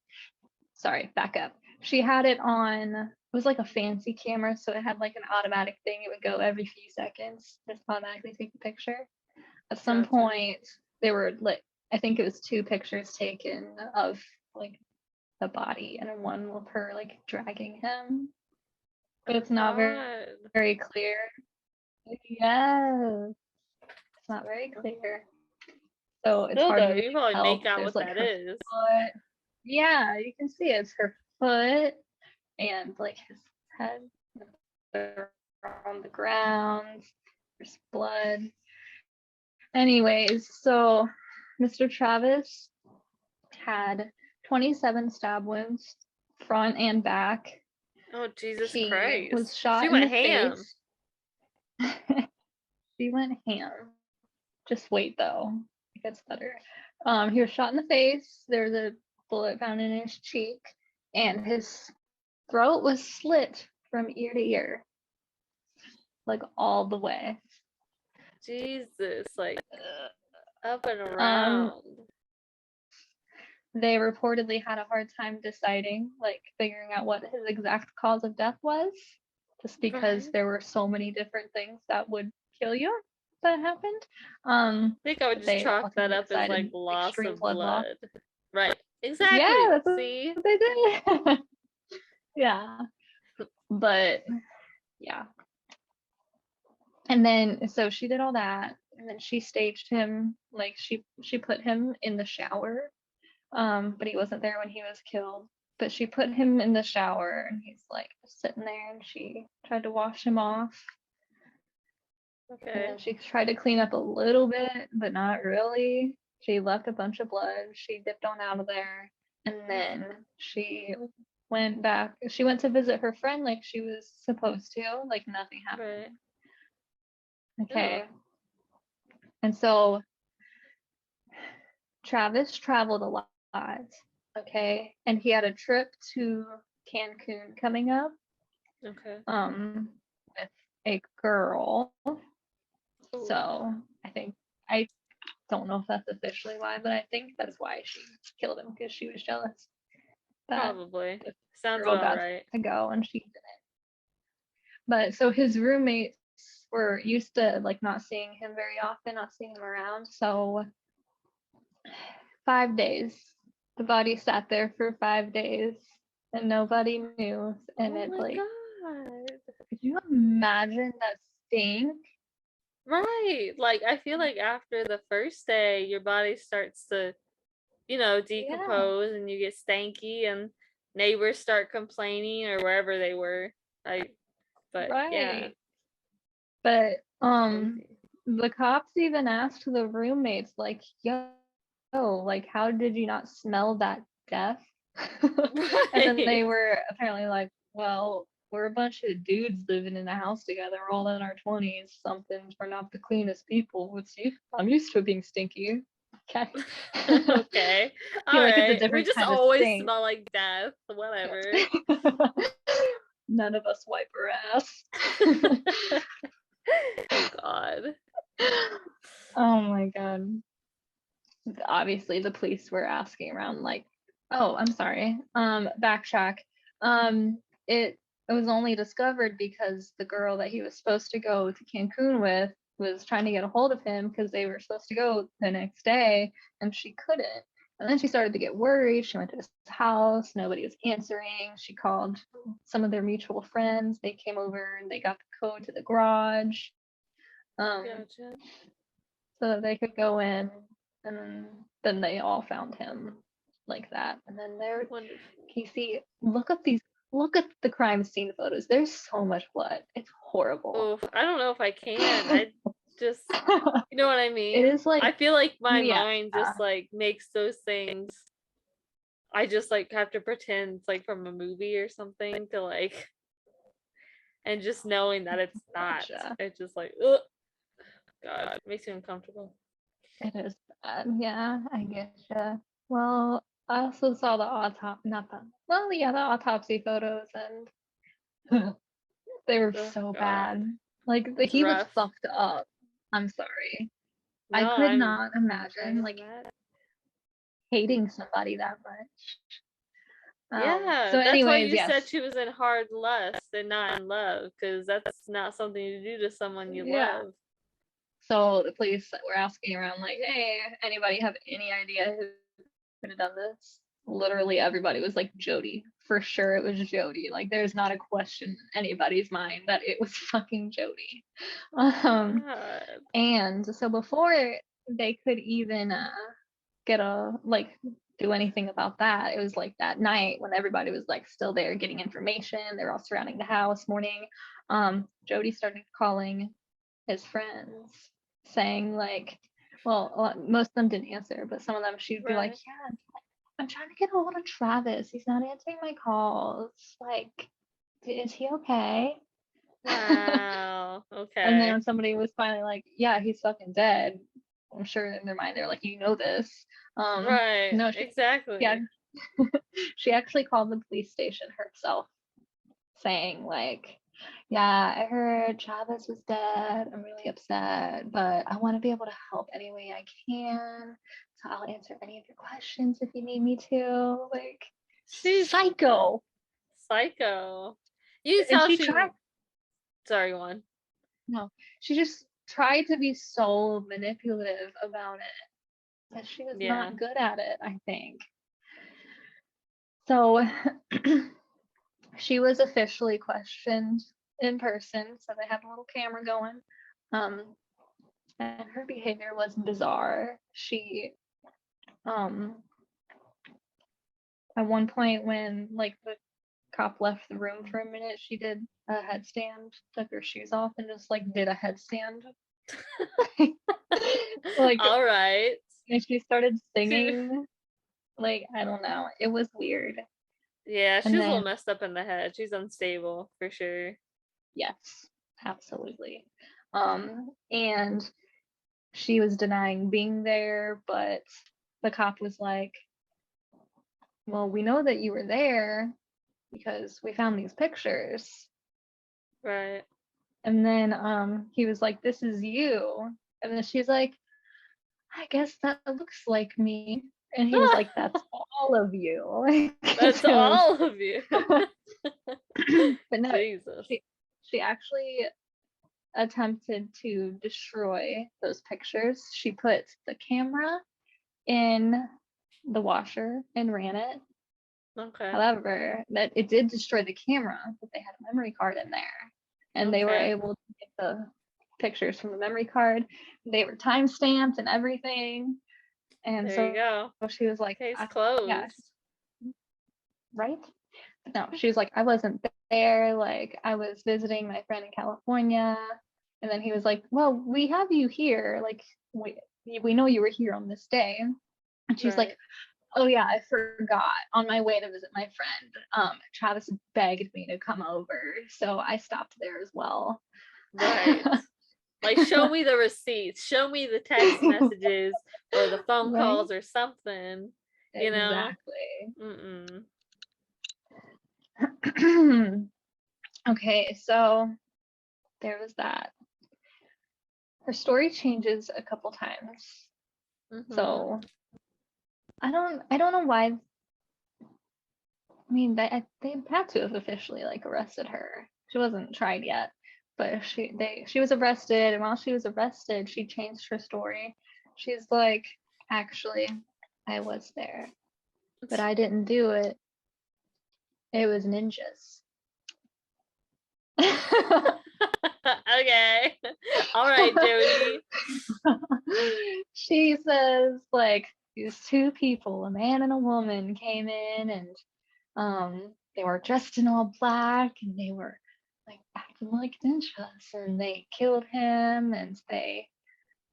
sorry, back up. She had it on, it was like a fancy camera, so it had like an automatic thing. It would go every few seconds, just automatically take a picture. At some point, there were like, I think it was 2 pictures taken of like the body, and one of her like dragging him. But it's not very clear. Yes. It's not very clear. So it's hard to
you probably
tell.
make out
There's
what
like
that is.
Foot. Yeah, you can see it's her foot and like his head on the ground. There's blood. Anyways, so Mr. Travis had 27 stab wounds, front and back.
Oh, Jesus
he
Christ.
was shot
She
in
went
the
ham.
face. She went ham. Just wait though. It gets better. He was shot in the face. There was a bullet found in his cheek, and his throat was slit from ear to ear, like all the way.
Jesus, like up and around.
They reportedly had a hard time deciding, like figuring out what his exact cause of death was, just because there were so many different things that would kill you that happened.
I think I would just chalk that up as like loss of blood. Right. Exactly.
Yeah, that's
See?
what they did. Yeah. But yeah. And then so she did all that, and then she staged him, like she put him in the shower. But he wasn't there when he was killed. But she put him in the shower, and he's like sitting there, and she tried to wash him off.
Okay.
And then she tried to clean up a little bit, but not really. She left a bunch of blood. She dipped on out of there, and then she went back. She went to visit her friend like she was supposed to, like nothing happened.
Right.
Okay. And so Travis traveled a lot, okay? And he had a trip to Cancun coming up.
Okay.
With a girl.
Ooh.
So I don't know if that's officially why, but I think that's why she killed him, because she was jealous.
Probably. Sounds
girl
about
got
right.
to go and she didn't. But so his roommates were used to like not seeing him very often, not seeing him around. So 5 days. The body sat there for 5 days and nobody knew. And
Oh
it's
my
like,
God.
could you imagine that stink?
Right. Like, I feel like after the first day, your body starts to, decompose and you get stanky and neighbors start complaining or wherever they were.
Right.
Yeah.
But
Crazy.
the cops even asked the roommates, like, yo, like, how did you not smell that death? And then they were apparently like, well, we're a bunch of dudes living in a house together. We're all in our 20s. We're not the cleanest people. I'm used to it being stinky. Okay.
Okay.
I feel like it's a
Alright. We
different
just
kind of
always
stink.
smell like death. Whatever.
None of us wipe our ass.
Oh God.
Oh my God. Obviously the police were asking around like, oh, I'm sorry. Backtrack. It was only discovered because the girl that he was supposed to go to Cancun with was trying to get a hold of him because they were supposed to go the next day and she couldn't. And then she started to get worried. She went to his house. Nobody was answering. She called some of their mutual friends. They came over and they got the code to the garage.
Gotcha.
So that they could go in, and then they all found him like that. And then there, Kacie, look at the crime scene photos. There's so much blood. It's horrible.
Oof, I don't know if I can. I just, you know what I mean?
It is like,
I feel like my
yeah.
mind just like makes those things. I just like have to pretend it's like from a movie or something to like, and just knowing that it's not.
Gotcha.
It's just like, ugh. God, it makes me uncomfortable.
It is bad. Yeah, I get you. Well, I also saw the autopsy photos, and they were so
God.
bad. Like he was fucked up. I'm sorry.
No,
I could not imagine like
that.
hating somebody that much.
Yeah,
So
that's
anyways,
why you
yes.
said she was in hard lust and not in love, because that's not something to do to someone you love.
So the police were asking around, like, hey, anybody have any idea who could have done this? Literally everybody was like, Jodi. For sure it was Jodi. Like, there's not a question in anybody's mind that it was fucking Jodi. And so before they could even do anything about that, it was like that night when everybody was like still there getting information. They're all surrounding the house, mourning. Jodi started calling his friends, saying like, well, most of them didn't answer, but some of them she'd be like, yeah, I'm trying to get a hold of Travis. He's not answering my calls. Like, is he okay?
Wow. Okay.
And then somebody was finally like, yeah, he's fucking dead. I'm sure in their mind they're like, you know this.
Right. No, exactly.
Yeah. She actually called the police station herself, saying like, yeah, I heard Travis was dead. I'm really upset, but I want to be able to help any way I can. So I'll answer any of your questions if you need me to. Like, she's psycho.
Psycho. You tell she tried. Sorry, one.
No, she just tried to be so manipulative about it that she was not good at it, I think. So she was officially questioned in person, so they had a little camera going. And her behavior was bizarre. She at one point when like the cop left the room for a minute, she did a headstand, took her shoes off and just like did a headstand. Like,
all right.
and she started singing. Like, I don't know, it was weird.
Yeah, she's
And
a little
then,
messed up in the head. She's unstable for sure.
yes, absolutely. And she was denying being there, but the cop was like, well, we know that you were there because we found these pictures.
Right.
And then he was like, this is you. And then she's like, I guess that looks like me. And he was like, that's all of you.
That's all of you.
But no,
Jesus.
she actually attempted to destroy those pictures. She put the camera in the washer and ran it.
Okay.
However, that it did destroy the camera, but they had a memory card in there. And they were able to get the pictures from the memory card. They were time stamped and everything. And
there
so
you go.
she was like,
Case closed.
Yeah, right? No, she was like, I wasn't there. Like, I was visiting my friend in California. And then he was like, well, we have you here. Like, we know you were here on this day. And she's like, oh yeah, I forgot. On my way to visit my friend, Travis begged me to come over, so I stopped there as well.
Right. Like, show me the receipts, show me the text messages or the phone calls or something. You know?
Exactly. Okay, so there was that. Her story changes a couple times. So I don't know why. I mean, they had to have officially like arrested her. She wasn't tried yet, but she was arrested, and while she was arrested, she changed her story. She's like, actually, I was there, but I didn't do it. It was ninjas.
Okay. All right, Jodi.
She says like these two people, a man and a woman, came in and they were dressed in all black and they were like acting like ninjas and they killed him and they,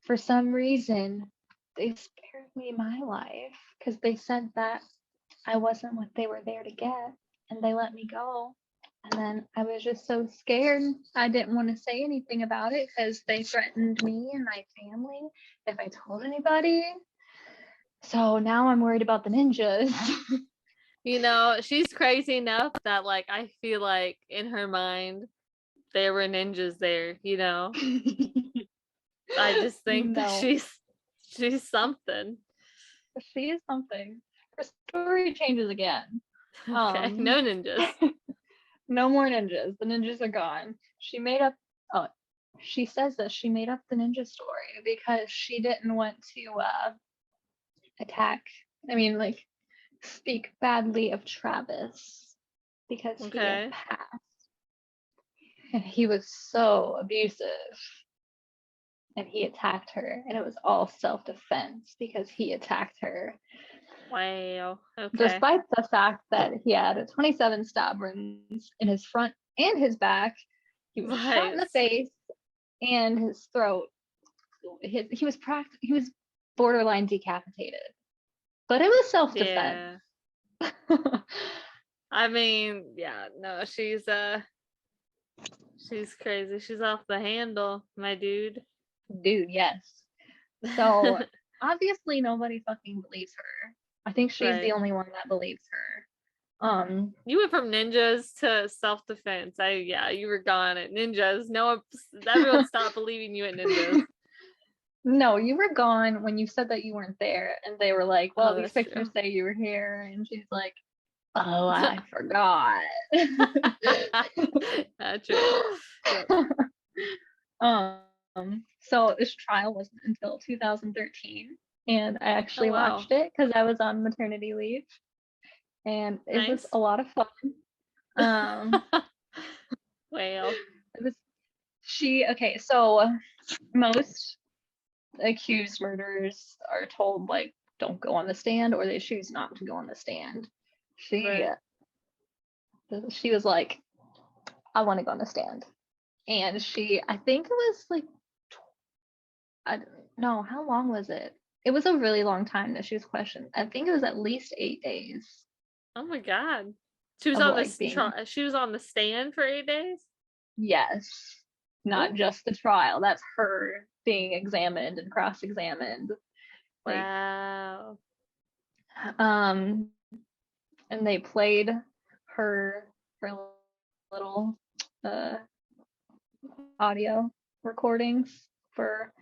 for some reason, they spared me my life because they said that I wasn't what they were there to get and they let me go. And then I was just so scared. I didn't want to say anything about it because they threatened me and my family if I told anybody. So now I'm worried about the ninjas.
You know, she's crazy enough that like I feel like in her mind there were ninjas there, you know. I just think that she's something.
She is something. Her story changes again.
Okay, no ninjas.
No more ninjas. The ninjas are gone. She says that she made up the ninja story because she didn't want to speak badly of Travis because he had passed. And he was so abusive. And he attacked her. And it was all self-defense because he attacked her.
Wow. Okay.
Despite the fact that he had 27 stab wounds in his front and his back, he was shot in the face and his throat. He was borderline decapitated, but it was self-defense.
Yeah. I mean, yeah, no, she's crazy. She's off the handle, my dude.
Dude, yes. So obviously nobody fucking believes her. I think she's the only one that believes her.
You went from ninjas to self-defense. You were gone at ninjas. No, everyone stopped believing you at ninjas.
No, you were gone when you said that you weren't there, and they were like, well, these pictures say you were here, and she's like, oh, I forgot.
True.
So this trial wasn't until 2013, and I actually watched it because I was on maternity leave, and it was a lot of fun.
Well,
okay, so most accused murderers are told like don't go on the stand, or they choose not to go on the stand. She was like, I want to go on the stand. And I think it was like, I don't know, how long was it? It was a really long time that she was questioned. I think it was at least 8 days.
Oh my God. She was
of
on
like being,
she was on the stand for 8 days?
yes, not
Oh,
just the trial. That's her being examined and cross-examined. Like,
wow.
and they played her little audio recordings for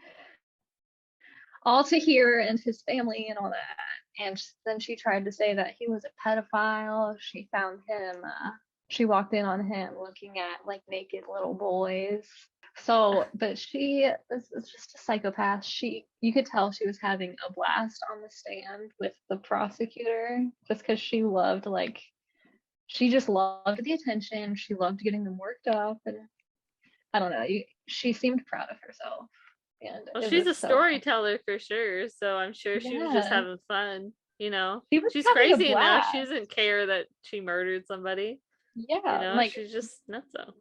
all to hear, and his family and all that. And then she tried to say that he was a pedophile. She found him, she walked in on him looking at like naked little boys. So, but she is just a psychopath. You could tell she was having a blast on the stand with the prosecutor just because she just loved the attention. She loved getting them worked up. And I don't know, she seemed proud of herself. And
Well,
it
she's
was
a
so nice.
storyteller for sure, so I'm sure she was just
Yeah,
having fun,
she was
She's
having a
crazy enough. She
blast.
doesn't care that she murdered somebody,
Yeah,
She's just nutso.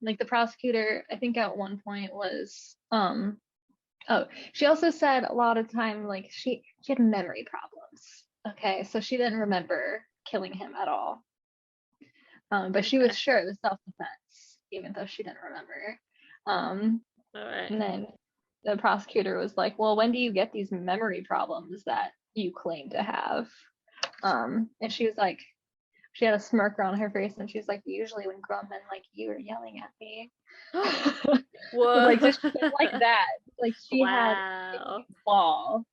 like the prosecutor, I think at one point was oh, she also said a lot of time like she had memory problems. Okay, so she didn't remember killing him at all. But she was
Okay.
sure it was self-defense, even though she didn't remember.
All right.
And then the prosecutor was like, "Well, when do you get these memory problems that you claim to have?" And she was like, she had a smirk on her face, and she's like, "Usually when grown men like you are yelling at me."
Whoa.
Like just shit like that. Like she had
Wow.
a ball.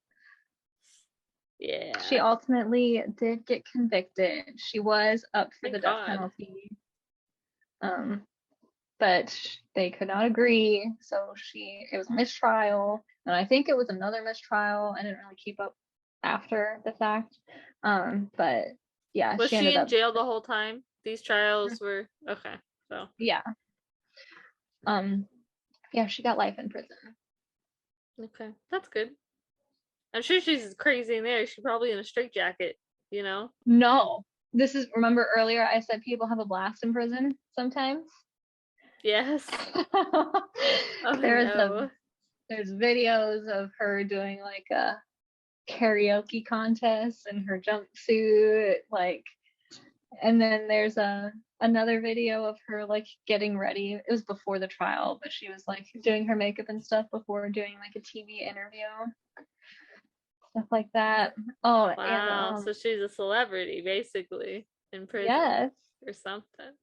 She
Yeah.
ultimately did get convicted. She was up for the
Thank
death
God.
penalty. But they could not agree, so it was a mistrial, and I think it was another mistrial. I didn't really keep up after the fact. But yeah,
Was
she
she
ended
in
up,
jail the whole time? These trials were okay. So
yeah. Um yeah, she got life in prison.
okay, that's good. I'm sure she's crazy in there. She's probably in a straitjacket,
No. Remember earlier I said people have a blast in prison sometimes?
Yes. Oh
there's
no.
there's videos of her doing like a karaoke contest in her jumpsuit, like, and then there's another video of her like getting ready. It was before the trial, but she was like doing her makeup and stuff before doing like a TV interview, stuff like that. Oh, and
Wow. So she's a celebrity basically in prison
yes,
or something.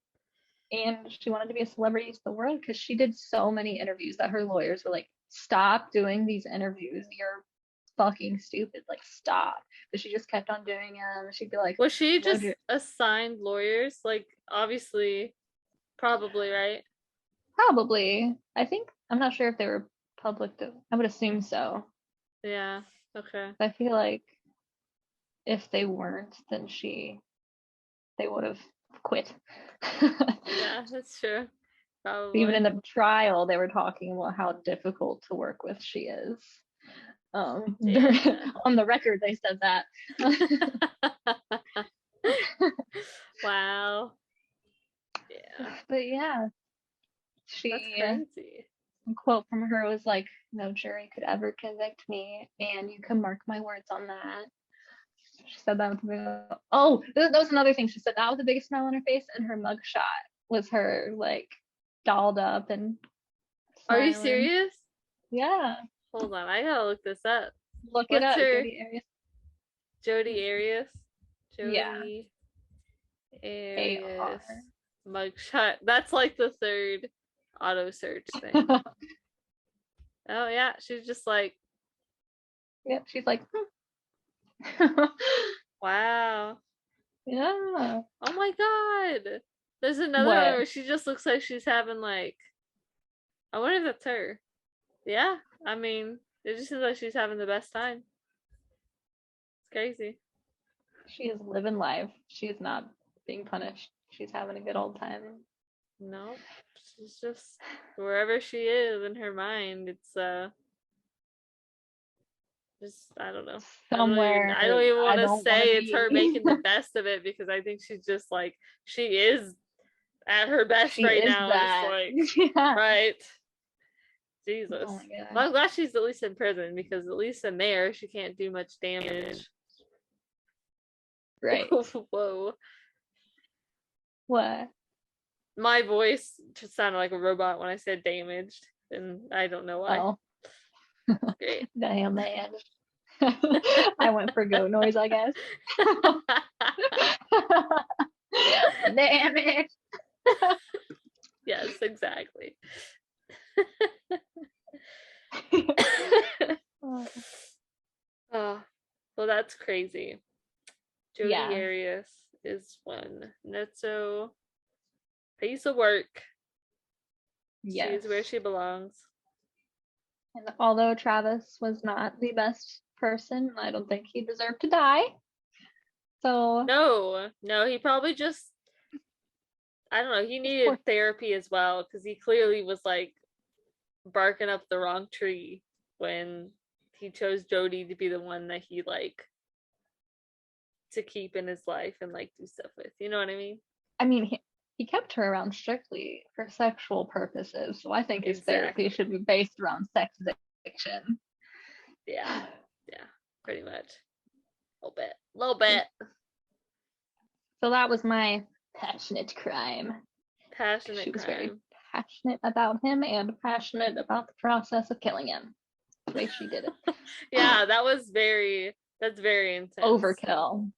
and she wanted to be a celebrity to the world because she did so many interviews that her lawyers were like, stop doing these interviews, you're fucking stupid, like stop. But she just kept on doing them. She'd be like,
Was she
no,
just assigned lawyers? Like obviously, probably, right?
probably. I think, I'm not sure if they were public though. I would assume so.
Yeah. Okay.
I feel like if they weren't, then they would have quit.
Yeah, that's true.
Even in
Probably.
the trial, they were talking about how difficult to work with she is.
Yeah.
On the record, they said that.
Wow. Yeah.
But yeah,
That's
she
crazy.
a quote from her was like, "No jury could ever convict me, and you can mark my words on that." She said that with that was another thing. She said that was the biggest smile on her face, and her mugshot was her like dolled up and
Are you
smiling.
serious?
Yeah,
Hold on, I gotta look this up.
look it
What's
up,
her
Jodi Arias.
Jodi Arias?
Yeah,
Jodi
AR.
Arias mugshot. That's like the third auto search thing. Oh yeah, she's just like,
Yep, she's like,
wow.
yeah.
Oh my god. There's another one
What?
where she just looks like she's having like, I wonder if that's her. Yeah, I mean, it just seems like she's having the best time. It's crazy.
She is living life. She is not being punished. she's having a good old time.
No, she's just wherever she is in her mind. It's just I don't know.
Somewhere.
I don't even want to say it's her
be.
making the best of it, because I think she's just like she is at her best
She
right
is
now.
that.
It's like
Yeah.
right. Jesus.
Oh my God.
Well, I'm glad she's at least in prison, because at least in there she can't do much damage.
Right.
Whoa.
What?
My voice just sounded like a robot when I said damaged, and I don't know why.
Oh.
Great.
Damn, man. I went for goat noise, I guess. Damn it.
Yes, exactly. Oh, well, that's crazy. Jodi Arias is one not so piece of work.
Yes.
She's where she belongs.
And although Travis was not the best person, I don't think he deserved to die. So
no, he probably just, I don't know, he needed therapy as well, because he clearly was like barking up the wrong tree when he chose Jodi to be the one that he like to keep in his life and like do stuff with. You know what I mean?
I mean, he kept her around strictly for sexual purposes, so I think his therapy should be based around sex addiction.
Yeah, pretty much. A little bit.
So that was my passionate crime. She was very passionate about him and passionate about the process of killing him. The way she did it.
Yeah, that's very intense.
Overkill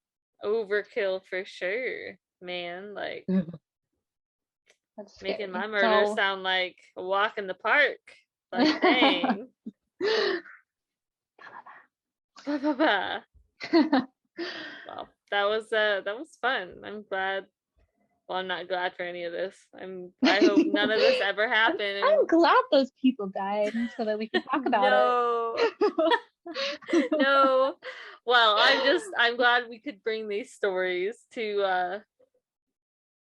For sure, man. Like
that's
making my murder sound like a walk in the park. Like, dang. Well, that was fun. I'm glad. Well, I'm not glad for any of this. I hope none of this ever happened.
I'm glad those people died so that we can talk about
it. No. Well, I'm glad we could bring these stories to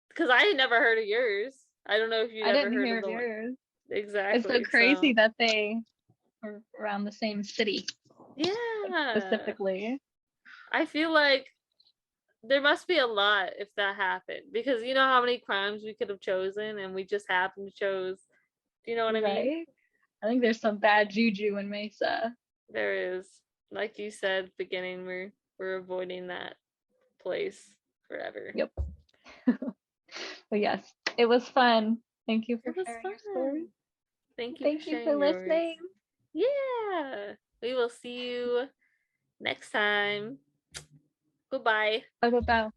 because I had never heard of yours. I don't know if you ever heard of yours. Exactly.
It's so crazy that they are around the same city.
Yeah.
Specifically.
I feel like there must be a lot if that happened, because you know how many crimes we could have chosen and we just happened to chose. Do you know what I mean?
I think there's some bad juju in Mesa.
There is. Like you said at the beginning, we're avoiding that place forever.
Yep. But yes, it was fun. Thank you for sharing your story.
Thank you for listening. Yeah. We will see you next time. Goodbye.
Bye.